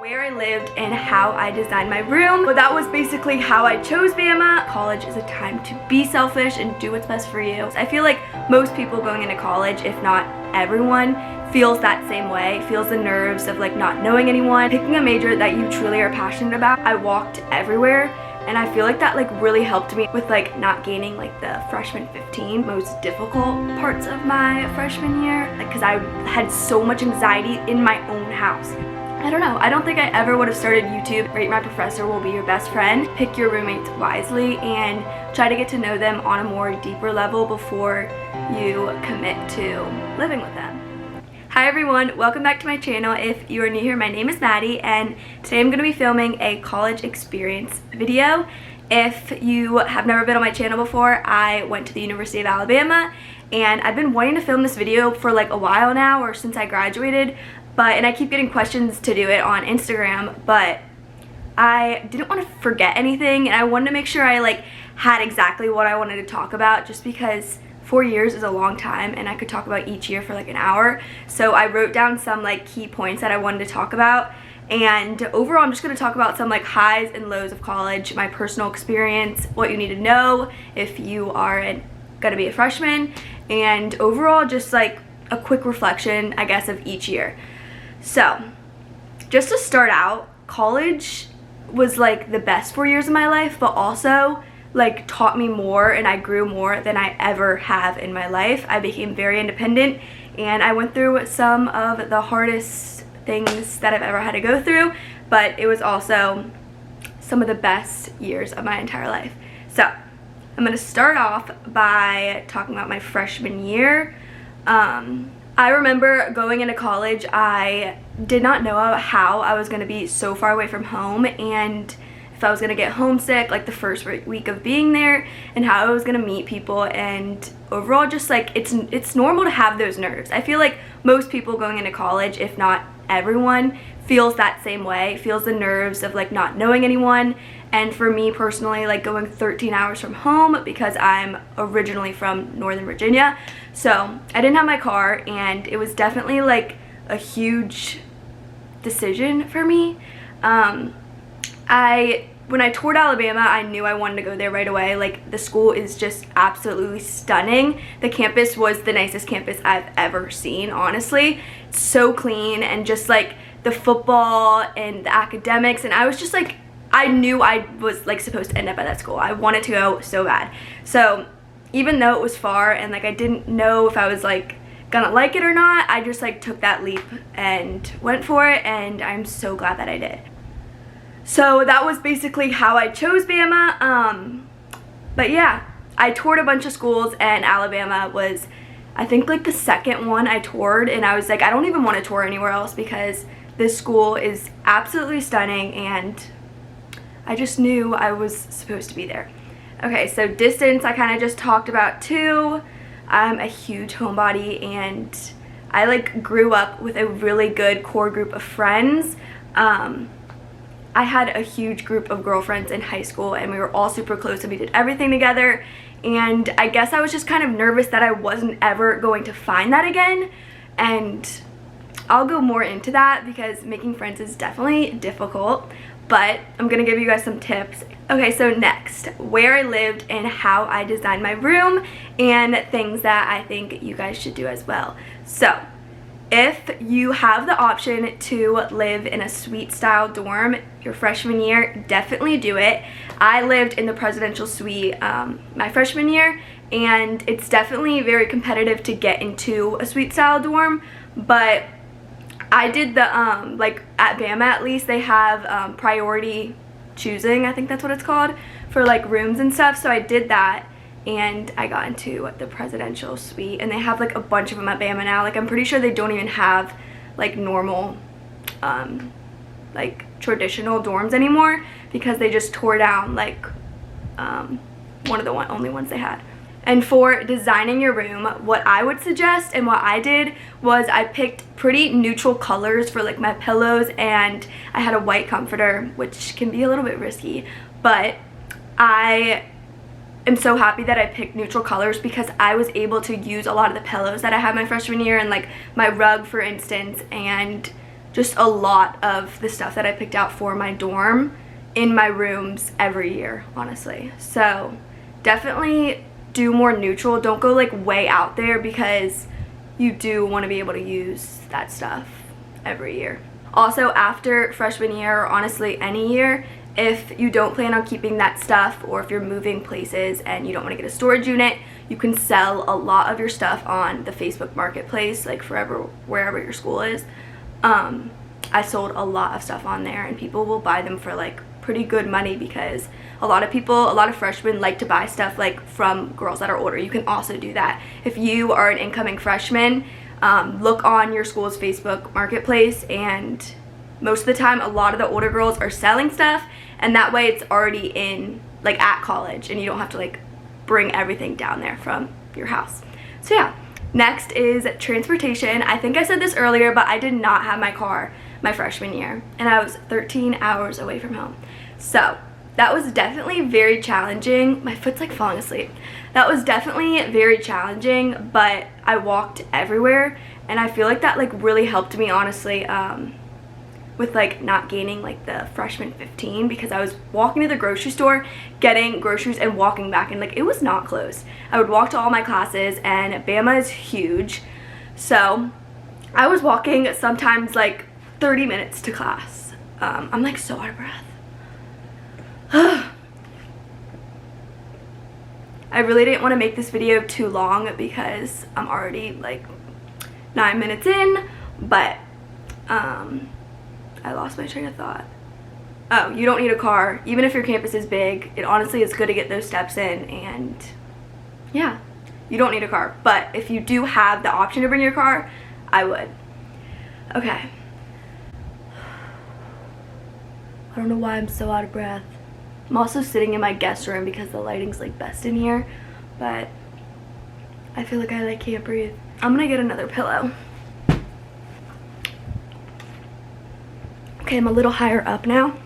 where I lived and how I designed my room. But that was basically how I chose Bama. College is a time to be selfish and do what's best for you. I feel like most people going into college, if not everyone, feels that same way, feels the nerves of like not knowing anyone, picking a major that you truly are passionate about. I walked everywhere and I feel like that like really helped me with like not gaining like the freshman 15 most difficult parts of my freshman year, because I had so much anxiety in my own house. I don't know, I don't think I ever would have started YouTube. Rate My Professor will be your best friend. Pick your roommates wisely and try to get to know them on a more deeper level before you commit to living with them. Hi everyone, welcome back to my channel. If you are new here, my name is Maddie and today I'm going to be filming a college experience video. If you have never been on my channel before, I went to the University of Alabama and I've been wanting to film this video for like a while now, or since I graduated, and I keep getting questions to do it on Instagram, but I didn't want to forget anything and I wanted to make sure I like had exactly what I wanted to talk about, just because 4 years is a long time and I could talk about each year for like an hour. So I wrote down some like key points that I wanted to talk about, and overall I'm just going to talk about some like highs and lows of college, my personal experience, what you need to know if you are going to be a freshman, and overall just like a quick reflection, I guess, of each year. So just to start out, college was like the best 4 years of my life, but also like taught me more and I grew more than I ever have in my life. I became very independent and I went through some of the hardest things that I've ever had to go through, but it was also some of the best years of my entire life. So I'm going to start off by talking about my freshman year. I remember going into college, I did not know how I was going to be so far away from home, and if I was going to get homesick like the first week of being there, and how I was going to meet people, and overall just like it's normal to have those nerves. I feel like most people going into college, if not everyone, feels that same way, feels the nerves of like not knowing anyone. And for me personally, like going 13 hours from home, because I'm originally from Northern Virginia, so I didn't have my car, and it was definitely like a huge decision for me. When I toured Alabama, I knew I wanted to go there right away. Like, the school is just absolutely stunning. The campus was the nicest campus I've ever seen, honestly. It's so clean, and just like the football and the academics, and I was just like, I knew I was like supposed to end up at that school. I wanted to go so bad. So even though it was far and like I didn't know if I was like gonna like it or not, I just like took that leap and went for it, and I'm so glad that I did. So that was basically how I chose Bama. But yeah, I toured a bunch of schools, and Alabama was, I think, like the second one I toured, and I was like, I don't even want to tour anywhere else because this school is absolutely stunning, and I just knew I was supposed to be there. Okay, so distance I kind of just talked about too. I'm a huge homebody, and I like grew up with a really good core group of friends. I had a huge group of girlfriends in high school, and we were all super close and we did everything together, and I guess I was just kind of nervous that I wasn't ever going to find that again, and I'll go more into that because making friends is definitely difficult, but I'm gonna give you guys some tips. Okay, so next, where I lived and how I designed my room, and things that I think you guys should do as well. So if you have the option to live in a suite style dorm your freshman year, definitely do it. I lived in the presidential suite my freshman year, and it's definitely very competitive to get into a suite style dorm, but I did the, like at Bama at least, they have priority choosing, I think that's what it's called, for like rooms and stuff, so I did that. And I got into the presidential suite, and they have like a bunch of them at Bama now. Like, I'm pretty sure they don't even have like normal like traditional dorms anymore, because they just tore down like one of the only ones they had. And for designing your room, what I would suggest and what I did was I picked pretty neutral colors for like my pillows, and I had a white comforter, which can be a little bit risky, but I am so happy that I picked neutral colors because I was able to use a lot of the pillows that I had my freshman year, and like my rug, for instance, and just a lot of the stuff that I picked out for my dorm in my rooms every year, honestly. So definitely do more neutral. Don't go like way out there, because you do want to be able to use that stuff every year. Also, after freshman year, or honestly any year, if you don't plan on keeping that stuff, or if you're moving places and you don't want to get a storage unit, you can sell a lot of your stuff on the Facebook marketplace, like wherever your school is. I sold a lot of stuff on there, and people will buy them for like pretty good money, because a lot of freshmen like to buy stuff like from girls that are older. You can also do that. If you are an incoming freshman, look on your school's Facebook marketplace, and most of the time a lot of the older girls are selling stuff, and that way it's already in like at college, and you don't have to like bring everything down there from your house. So yeah, next is transportation. I think I said this earlier, but I did not have my car my freshman year, and I was 13 hours away from home. So that was definitely very challenging. My foot's like falling asleep. That was definitely very challenging, but I walked everywhere, and I feel like that like really helped me, honestly, with like not gaining like the freshman 15, because I was walking to the grocery store, getting groceries, and walking back, and like it was not close. I would walk to all my classes, and Bama is huge, so I was walking sometimes like 30 minutes to class. I'm like so out of breath. I really didn't want to make this video too long, because I'm already like 9 minutes in, but I lost my train of thought. Oh, you don't need a car. Even if your campus is big, it honestly is good to get those steps in, and yeah, you don't need a car. But if you do have the option to bring your car, I would. Okay. I don't know why I'm so out of breath. I'm also sitting in my guest room because the lighting's like best in here, but I feel like I like can't breathe. I'm gonna get another pillow. Okay, I'm a little higher up now.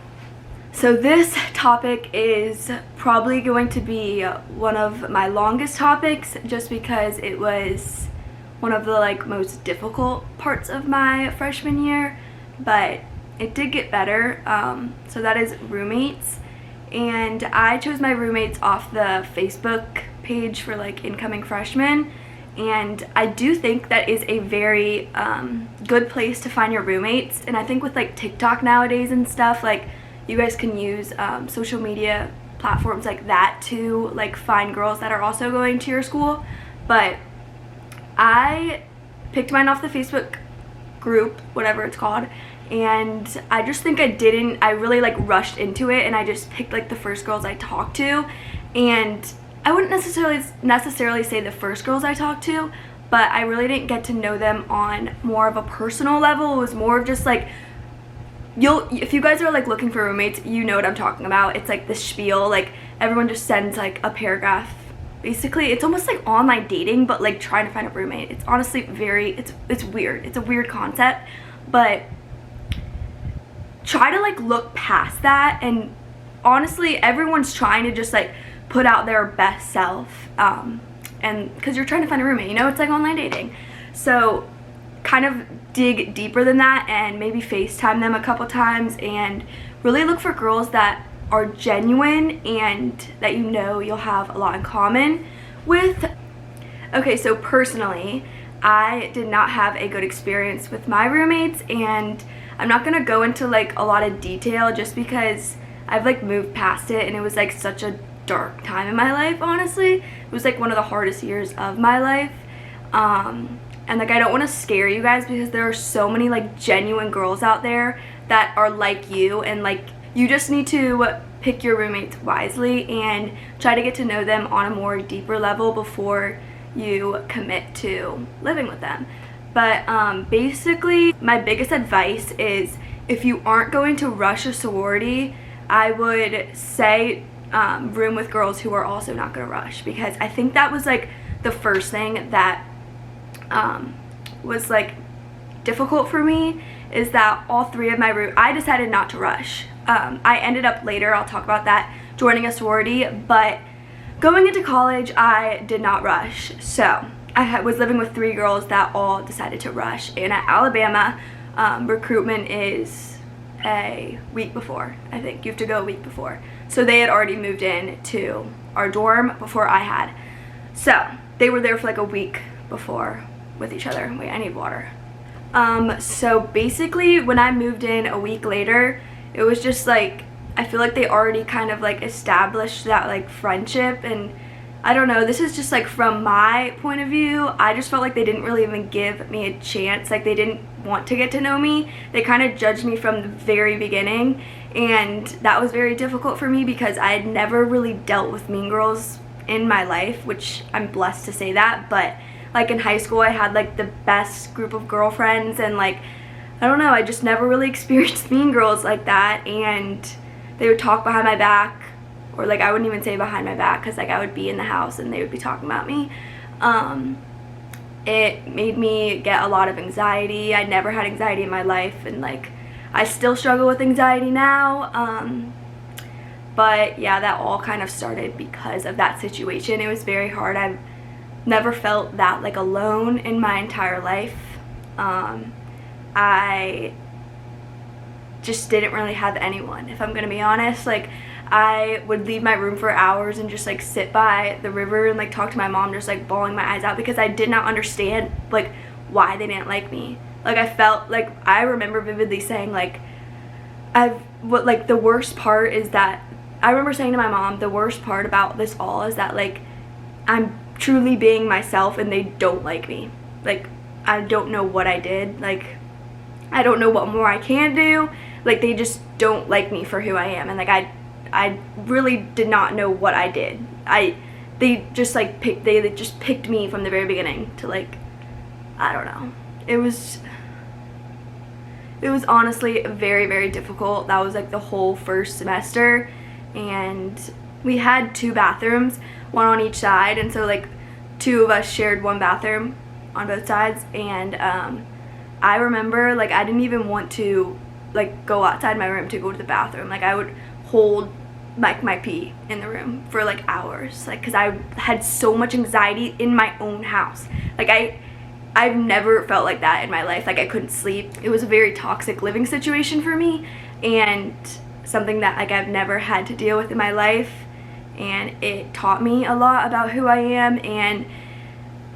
So this topic is probably going to be one of my longest topics, just because it was one of the like most difficult parts of my freshman year, but it did get better. So that is roommates, and I chose my roommates off the Facebook page for like incoming freshmen, and I do think that is a very good place to find your roommates. And I think with like TikTok nowadays and stuff, like you guys can use social media platforms like that to like find girls that are also going to your school. But I picked mine off the Facebook group, whatever it's called, and I just think I really like rushed into it, and I just picked like the first girls I talked to. And I wouldn't necessarily say the first girls I talked to, but I really didn't get to know them on more of a personal level. It was more of just like, if you guys are like looking for roommates, you know what I'm talking about. It's like the spiel, like everyone just sends like a paragraph. Basically, it's almost like online dating, but like trying to find a roommate. It's honestly it's weird. It's a weird concept, but try to like look past that. And honestly, everyone's trying to just like put out their best self, and because you're trying to find a roommate, you know, it's like online dating. So kind of dig deeper than that, and maybe FaceTime them a couple times, and really look for girls that are genuine and that you know you'll have a lot in common with. Okay, so personally, I did not have a good experience with my roommates, and I'm not gonna go into like a lot of detail just because I've like moved past it, and it was like such a dark time in my life, honestly. It was like one of the hardest years of my life, and like I don't want to scare you guys, because there are so many like genuine girls out there that are like you, and like you just need to pick your roommates wisely and try to get to know them on a more deeper level before you commit to living with them. But basically my biggest advice is, if you aren't going to rush a sorority, I would say room with girls who are also not going to rush, because I think that was like the first thing that was like difficult for me, is that all three of my I decided not to rush. I ended up later, I'll talk about that, joining a sorority, but going into college I did not rush. So I was living with three girls that all decided to rush, and at Alabama recruitment is a week before. I think you have to go a week before. So they had already moved in to our dorm before I had. So they were there for like a week before with each other. Wait, I need water. So basically when I moved in a week later, it was just like, I feel like they already kind of like established that like friendship, and I don't know, this is just like from my point of view, I just felt like they didn't really even give me a chance. Like they didn't want to get to know me. They kind of judged me from the very beginning, and that was very difficult for me because I had never really dealt with mean girls in my life, which I'm blessed to say that. But like in high school I had like the best group of girlfriends, and like I don't know, I just never really experienced mean girls like that. And they would talk behind my back, or like I wouldn't even say behind my back because like I would be in the house and they would be talking about me. It made me get a lot of anxiety. I never had anxiety in my life, and like I still struggle with anxiety now. But yeah, that all kind of started because of that situation. It was very hard. I've never felt that like alone in my entire life. I just didn't really have anyone, if I'm gonna be honest. Like I would leave my room for hours and just like sit by the river and like talk to my mom, just like bawling my eyes out because I did not understand like why they didn't like me. Like I felt like, I remember vividly saying like, the worst part is that, I remember saying to my mom, the worst part about this all is that like I'm truly being myself and they don't like me. Like I don't know what I did, like I don't know what more I can do. Like they just don't like me for who I am, and like I really did not know what I did. They just picked me from the very beginning to like, I don't know. It was honestly very, very difficult. That was like the whole first semester, and we had 2 bathrooms, one on each side, and so like 2 of us shared one bathroom on both sides. And I remember like I didn't even want to like go outside my room to go to the bathroom. Like I would hold like my pee in the room for like hours, like because I had so much anxiety in my own house. Like I've never felt like that in my life. Like I couldn't sleep. It was a very toxic living situation for me, and something that like I've never had to deal with in my life, and it taught me a lot about who I am. And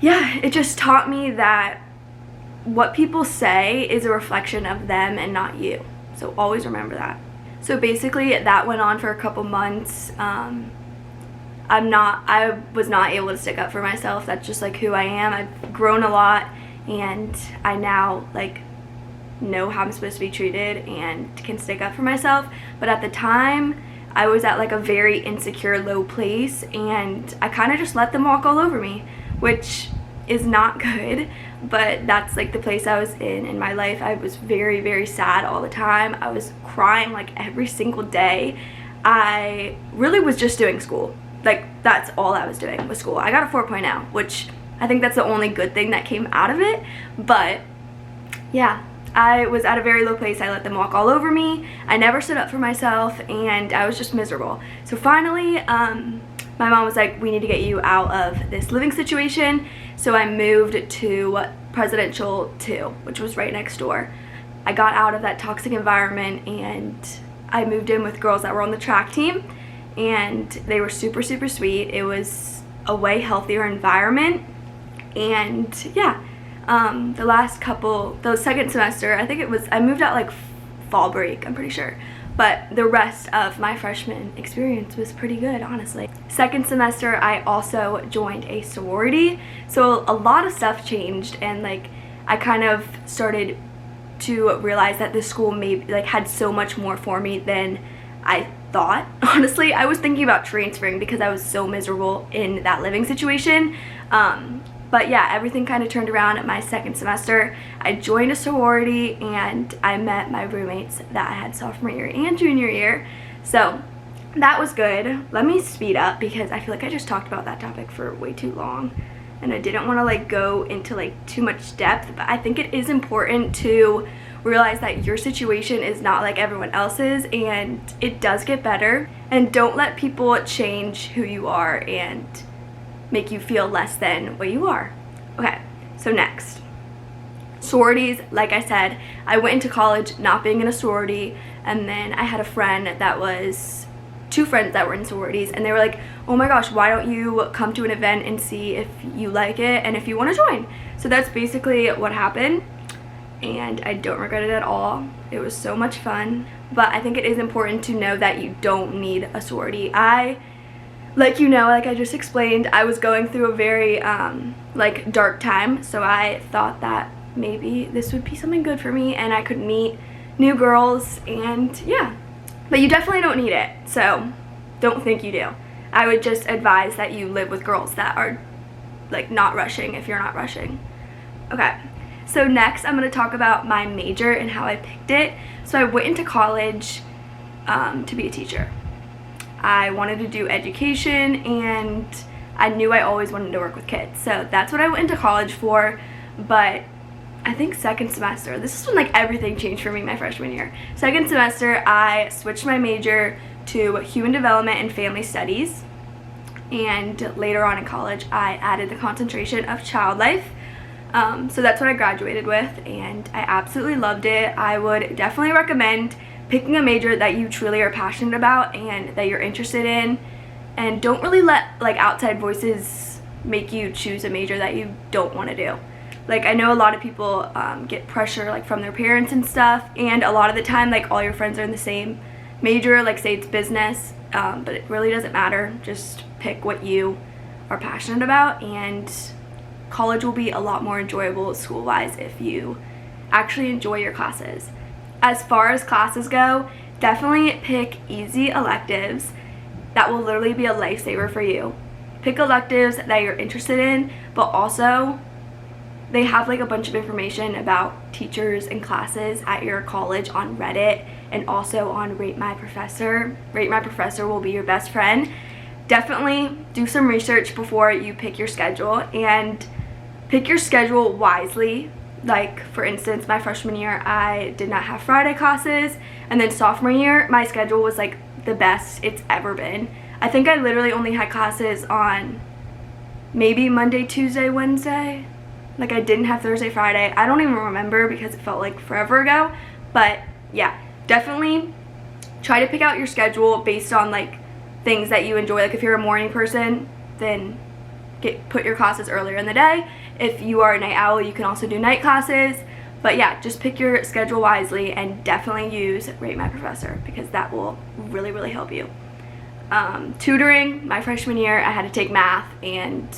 yeah, it just taught me that what people say is a reflection of them and not you. So always remember that. So basically that went on for a couple months. I was not able to stick up for myself. That's just like who I am. I've grown a lot, and I now like know how I'm supposed to be treated and can stick up for myself. But at the time I was at like a very insecure, low place, and I kind of just let them walk all over me, which is not good. But that's like the place I was in my life. I was very, very sad all the time. I was crying like every single day. I really was just doing school. Like that's all I was doing was school. I got a 4.0, which I think that's the only good thing that came out of it. But yeah, I was at a very low place. I let them walk all over me. I never stood up for myself, and I was just miserable. So finally, my mom was like, we need to get you out of this living situation. So I moved to Presidential 2, which was right next door. I got out of that toxic environment, and I moved in with girls that were on the track team, and they were super, super sweet. It was a way healthier environment. And yeah, the second semester, I think I moved out like fall break, I'm pretty sure. But the rest of my freshman experience was pretty good, honestly. Second semester, I also joined a sorority. So a lot of stuff changed, and like I kind of started to realize that this school maybe like had so much more for me than I thought. Honestly, I was thinking about transferring because I was so miserable in that living situation. But yeah, everything kind of turned around at my second semester. I joined a sorority, and I met my roommates that I had sophomore year and junior year. So that was good. Let me speed up because I feel like I just talked about that topic for way too long, and I didn't want to like go into like too much depth. But I think it is important to realize that your situation is not like everyone else's, and it does get better. And don't let people change who you are and make you feel less than what you are. Okay, so next. Sororities, like I said, I went into college not being in a sorority, and then I had a friend that was, two friends that were in sororities, and they were like, oh my gosh, why don't you come to an event and see if you like it and if you want to join. So that's basically what happened, and I don't regret it at all. It was so much fun. But I think it is important to know that you don't need a sorority. Like I just explained, I was going through a very like dark time, so I thought that maybe this would be something good for me and I could meet new girls, and yeah. But you definitely don't need it, so don't think you do. I would just advise that you live with girls that are like not rushing if you're not rushing. Okay, so next I'm going to talk about my major and how I picked it. So I went into college to be a teacher. I wanted to do education, and I knew I always wanted to work with kids. So that's what I went into college for. But I think second semester, this is when like everything changed for me my freshman year. Second semester, I switched my major to human development and family studies. And later on in college, I added the concentration of child life. So that's what I graduated with, and I absolutely loved it. I would definitely recommend picking a major that you truly are passionate about and that you're interested in, and don't really let like outside voices make you choose a major that you don't want to do. Like, I know a lot of people get pressure like from their parents and stuff, and a lot of the time like all your friends are in the same major, like say it's business, but it really doesn't matter. Just pick what you are passionate about, and college will be a lot more enjoyable school-wise if you actually enjoy your classes. As far as classes go, definitely pick easy electives that will literally be a lifesaver for you. Pick electives that you're interested in, but also they have like a bunch of information about teachers and classes at your college on Reddit and also on Rate My Professor. Rate My Professor will be your best friend. Definitely do some research before you pick your schedule, and pick your schedule wisely. Like, for instance, my freshman year, I did not have Friday classes, and then sophomore year, my schedule was like the best it's ever been. I think I literally only had classes on maybe Monday, Tuesday, Wednesday. Like, I didn't have Thursday, Friday. I don't even remember because it felt like forever ago. But yeah, definitely try to pick out your schedule based on like things that you enjoy. Like, if you're a morning person, then put your classes earlier in the day. If you are a night owl, you can also do night classes. But yeah, just pick your schedule wisely, and definitely use Rate My Professor because that will really, really help you. Tutoring, my freshman year, I had to take math, and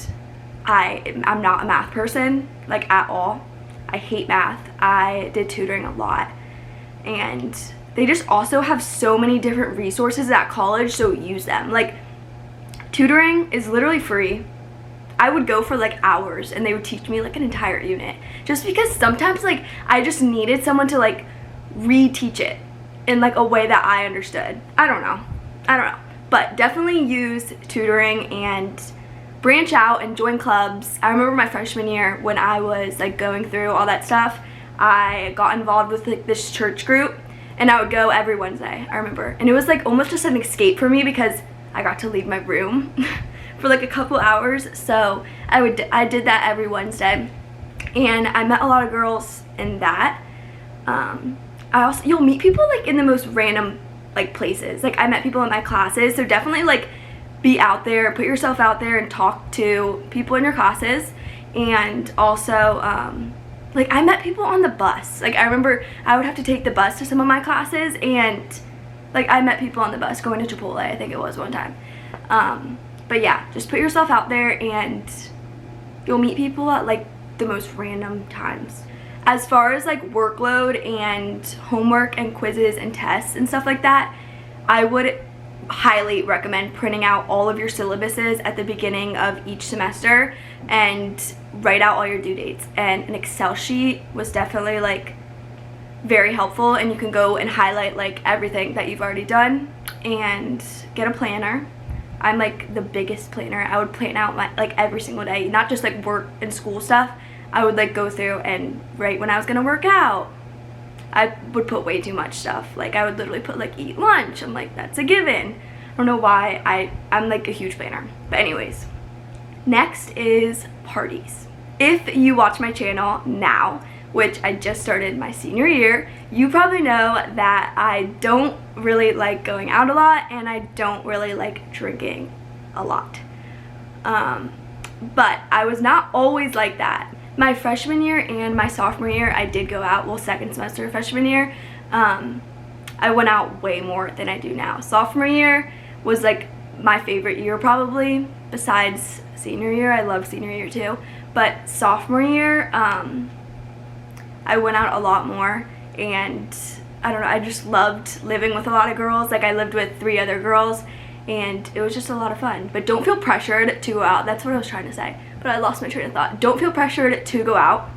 I'm not a math person, like, at all. I hate math. I did tutoring a lot, and they just also have so many different resources at college, so use them. Like, tutoring is literally free. I would go for like hours and they would teach me like an entire unit, just because sometimes like I just needed someone to like reteach it in like a way that I understood. I don't know, but definitely use tutoring and branch out and join clubs. I remember my freshman year when I was like going through all that stuff, I got involved with like this church group, and I would go every Wednesday, I remember, and it was like almost just an escape for me because I got to leave my room for like a couple hours. So I did that every Wednesday, and I met a lot of girls in that. You'll meet people like in the most random like places. Like, I met people in my classes, so definitely like be out there, put yourself out there and talk to people in your classes. And also like, I met people on the bus. Like, I remember I would have to take the bus to some of my classes, and like I met people on the bus going to Chipotle, I think it was one time. But yeah, just put yourself out there and you'll meet people at like the most random times. As far as like workload and homework and quizzes and tests and stuff like that, I would highly recommend printing out all of your syllabuses at the beginning of each semester and write out all your due dates. And an Excel sheet was definitely like very helpful, and you can go and highlight like everything that you've already done, and get a planner. I'm like the biggest planner. I would plan out my like every single day, not just like work and school stuff. I would like go through and write when I was gonna work out. I would put way too much stuff. Like, I would literally put like eat lunch. I'm like, that's a given. I don't know why. I'm like a huge planner. But anyways, next is parties. If you watch my channel now, which I just started my senior year. You probably know that I don't really like going out a lot and I don't really like drinking a lot. But I was not always like that. My freshman year and my sophomore year, I did go out. Well, second semester of freshman year, I went out way more than I do now. Sophomore year was like my favorite year probably, besides senior year. I love senior year too. But sophomore year, I went out a lot more, and I don't know, I just loved living with a lot of girls. Like, I lived with 3 other girls, and it was just a lot of fun. But don't feel pressured to go out. That's what I was trying to say, but I lost my train of thought. Don't feel pressured to go out.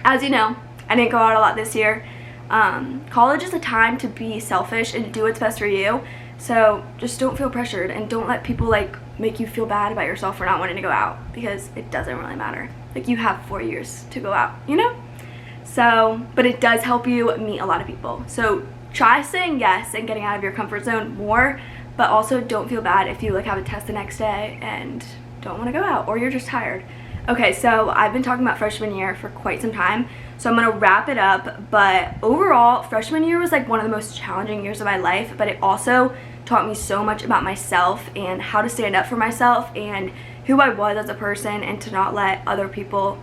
As you know, I didn't go out a lot this year. College is a time to be selfish and do what's best for you. So just don't feel pressured, and don't let people like make you feel bad about yourself for not wanting to go out, because it doesn't really matter. Like, you have 4 years to go out, you know? So, but it does help you meet a lot of people. So try saying yes and getting out of your comfort zone more, but also don't feel bad if you like have a test the next day and don't want to go out, or you're just tired. Okay, so I've been talking about freshman year for quite some time, so I'm gonna wrap it up. But overall, freshman year was like one of the most challenging years of my life, but it also taught me so much about myself and how to stand up for myself and who I was as a person, and to not let other people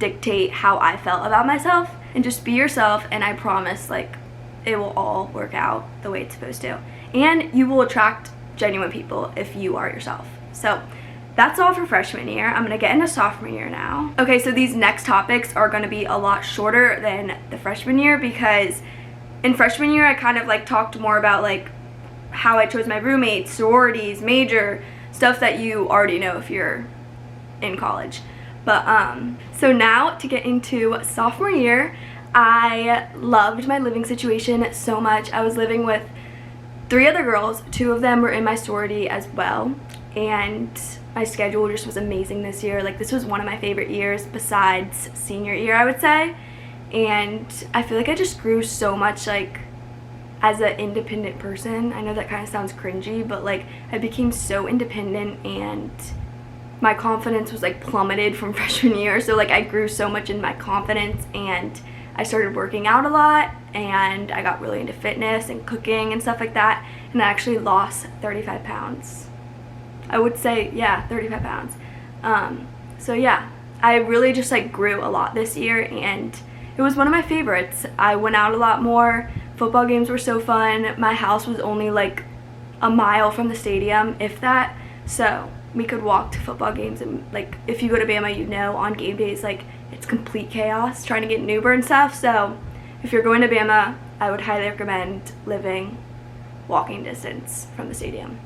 dictate how I felt about myself, and just be yourself. And I promise, like, it will all work out the way it's supposed to, and you will attract genuine people if you are yourself. So that's all for freshman year. I'm gonna get into sophomore year now. Okay, so these next topics are gonna be a lot shorter than the freshman year, because in freshman year I kind of like talked more about like how I chose my roommates, sororities, major, stuff that you already know if you're in college. But so now to get into sophomore year, I loved my living situation so much. I was living with 3 other girls. 2 of them were in my sorority as well, and my schedule just was amazing this year. Like, this was one of my favorite years besides senior year, I would say. And I feel like I just grew so much, like, as an independent person. I know that kind of sounds cringy, but like, I became so independent, and my confidence was like plummeted from freshman year. So like, I grew so much in my confidence, and I started working out a lot, and I got really into fitness and cooking and stuff like that, and I actually lost 35 pounds. I would say, yeah, 35 pounds. So yeah, I really just like grew a lot this year, and it was one of my favorites. I went out a lot more. Football games were so fun. My house was only like a mile from the stadium, if that, so we could walk to football games. And like, if you go to Bama, you know on game days, like, it's complete chaos trying to get an Uber and stuff. So if you're going to Bama, I would highly recommend living walking distance from the stadium.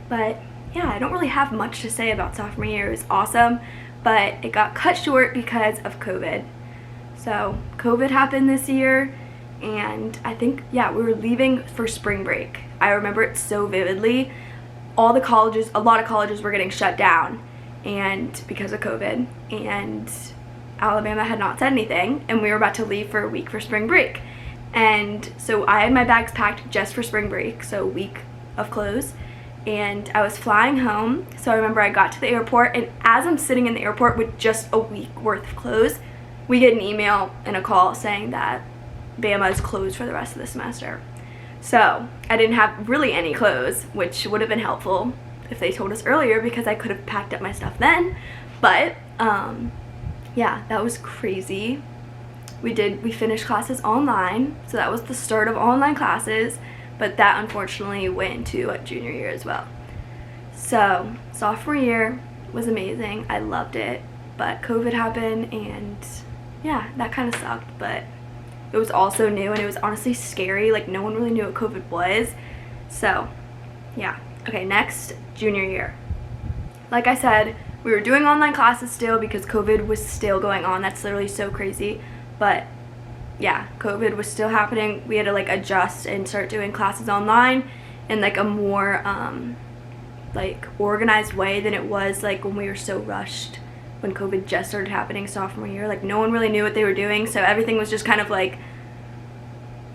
But yeah, I don't really have much to say about sophomore year. It was awesome, but it got cut short because of COVID. So COVID happened this year, and I think, yeah, we were leaving for spring break. I remember it so vividly. All the colleges, a lot of colleges were getting shut down, and because of COVID, and Alabama had not said anything, and we were about to leave for a week for spring break. And so I had my bags packed just for spring break, so a week of clothes, and I was flying home. So I remember I got to the airport, and as I'm sitting in the airport with just a week worth of clothes, we get an email and a call saying that Bama is closed for the rest of the semester. So I didn't have really any clothes, which would have been helpful if they told us earlier, because I could have packed up my stuff then. But yeah, that was crazy. We finished classes online, so that was the start of online classes, but that unfortunately went into junior year as well. So sophomore year was amazing. I loved it, but COVID happened, and yeah, that kind of sucked. But it was also new, and it was honestly scary. Like, no one really knew what COVID was. So yeah. Okay, next, junior year. Like I said, we were doing online classes still because COVID was still going on. That's literally so crazy. But yeah, COVID was still happening. We had to like adjust and start doing classes online in like a more like organized way than it was like when we were so rushed when COVID just started happening sophomore year. Like, no one really knew what they were doing, so everything was just kind of like,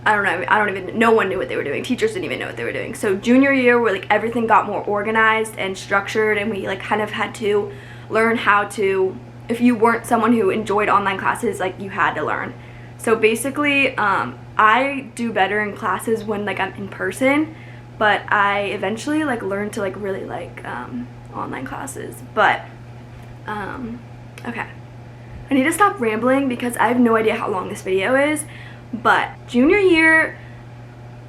I don't know, no one knew what they were doing. Teachers didn't even know what they were doing. So junior year, where like everything got more organized and structured, and we like kind of had to learn how to if you weren't someone who enjoyed online classes, like you had to learn. So basically, I do better in classes when like I'm in person, but I eventually like learned to like really like online classes. But okay, I need to stop rambling because I have no idea how long this video is. But junior year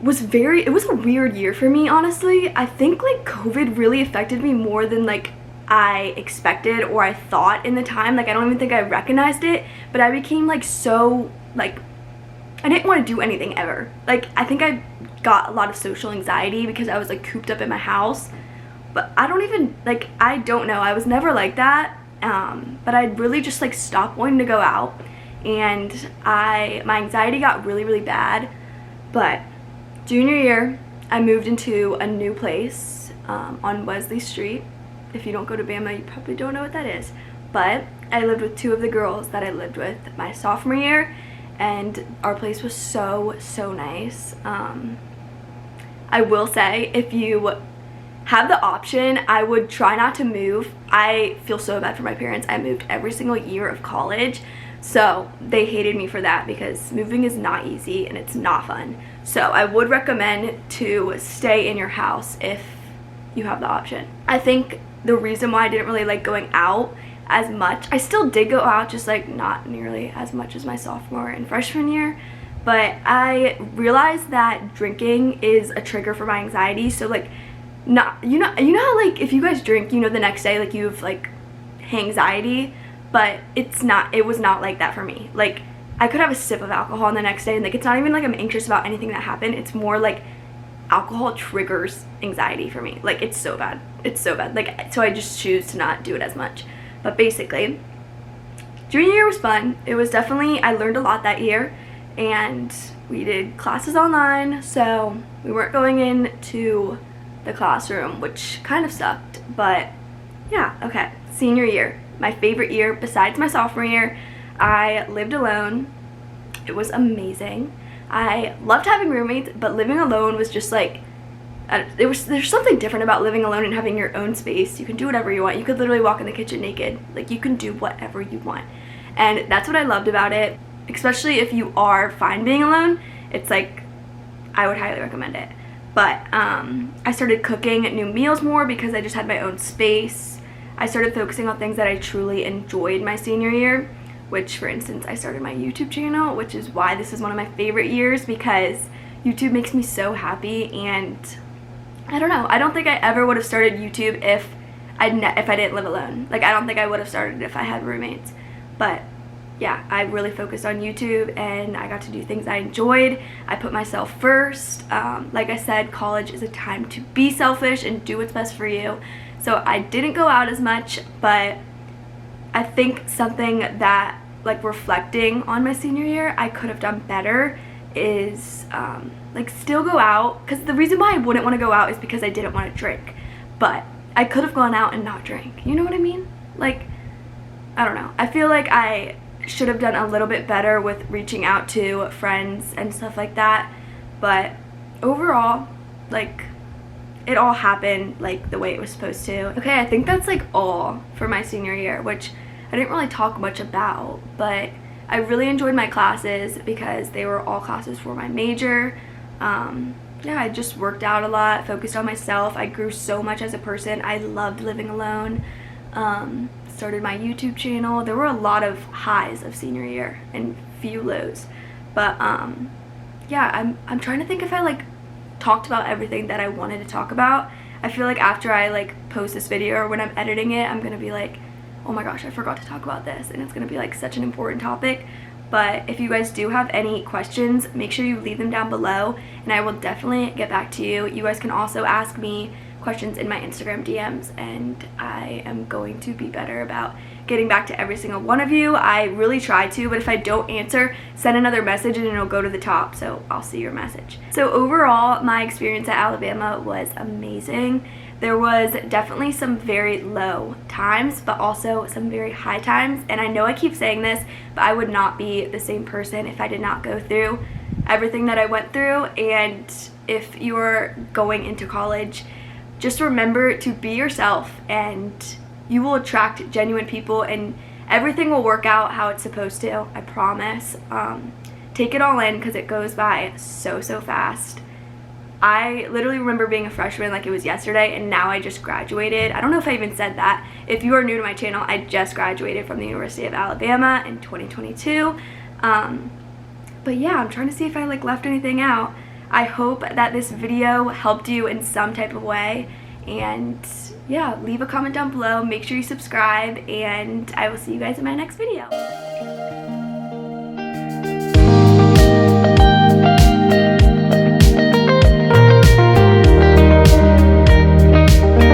was it was a weird year for me, honestly. I think like COVID really affected me more than like I expected or I thought in the time. Like I don't even think I recognized it, but I became like so like I didn't want to do anything ever. Like I think I got a lot of social anxiety because I was like cooped up in my house. But I don't even like, I don't know, I was never like that. But I really just like stopped wanting to go out, and my anxiety got really bad. But junior year, I moved into a new place on Wesley Street. If you don't go to Bama, you probably don't know what that is. But I lived with two of the girls that I lived with my sophomore year, and our place was so nice. I will say, if you have the option, I would try not to move. I feel so bad for my parents. I moved every single year of college, so they hated me for that because moving is not easy and it's not fun. So I would recommend to stay in your house if you have the option. I think the reason why I didn't really like going out as much, I still did go out, just like not nearly as much as my sophomore and freshman year, but I realized that drinking is a trigger for my anxiety. So like, not, you know how like if you guys drink, you know, the next day like you have like anxiety, but it was not like that for me. Like I could have a sip of alcohol on the next day and like it's not even like I'm anxious about anything that happened. It's more like alcohol triggers anxiety for me. Like it's so bad, like, so I just choose to not do it as much. But basically, junior year was fun. It was definitely, I learned a lot that year, and we did classes online, so we weren't going into the classroom, which kind of sucked. But yeah, okay. Senior year, my favorite year besides my sophomore year. I lived alone. It was amazing. I loved having roommates, but living alone was just like, there's something different about living alone and having your own space. You can do whatever you want. You could literally walk in the kitchen naked. Like you can do whatever you want, and that's what I loved about it. Especially if you are fine being alone, it's like I would highly recommend it. But I started cooking new meals more because I just had my own space. I started focusing on things that I truly enjoyed my senior year, which, for instance, I started my YouTube channel, which is why this is one of my favorite years, because YouTube makes me so happy. And I don't know, I don't think I ever would have started YouTube if I didn't live alone. Like I don't think I would have started if I had roommates. But yeah, I really focused on YouTube and I got to do things I enjoyed. I put myself first. Like I said, college is a time to be selfish and do what's best for you. So I didn't go out as much, but I think something that, like, reflecting on my senior year, I could have done better is like still go out, because the reason why I wouldn't want to go out is because I didn't want to drink. But I could have gone out and not drank. You know what I mean? Like, I don't know. I feel like I should have done a little bit better with reaching out to friends and stuff like that. But overall, like, it all happened like the way it was supposed to. Okay, I think that's like all for my senior year, which I didn't really talk much about, but I really enjoyed my classes because they were all classes for my major. Yeah, I just worked out a lot, focused on myself. I grew so much as a person. I loved living alone. Started my YouTube channel. There were a lot of highs of senior year and few lows. But yeah, I'm trying to think if I like talked about everything that I wanted to talk about. I feel like after I like post this video or when I'm editing it, I'm gonna be like, oh my gosh, I forgot to talk about this, and it's gonna be like such an important topic. But if you guys do have any questions, make sure you leave them down below and I will definitely get back to you. You guys can also ask me questions in my Instagram DMs, and I am going to be better about getting back to every single one of you. I really try to, but if I don't answer, send another message and it'll go to the top, so I'll see your message. So overall, my experience at Alabama was amazing. There was definitely some very low times, but also some very high times. And I know I keep saying this, but I would not be the same person if I did not go through everything that I went through. And if you're going into college, just remember to be yourself, and you will attract genuine people. And everything will work out how it's supposed to, I promise. Take it all in because it goes by so fast. I literally remember being a freshman like it was yesterday, and now I just graduated. I don't know if I even said that. If you are new to my channel, I just graduated from the University of Alabama in 2022. But yeah, I'm trying to see if I like left anything out. I hope that this video helped you in some type of way, and yeah, leave a comment down below, make sure you subscribe, and I will see you guys in my next video.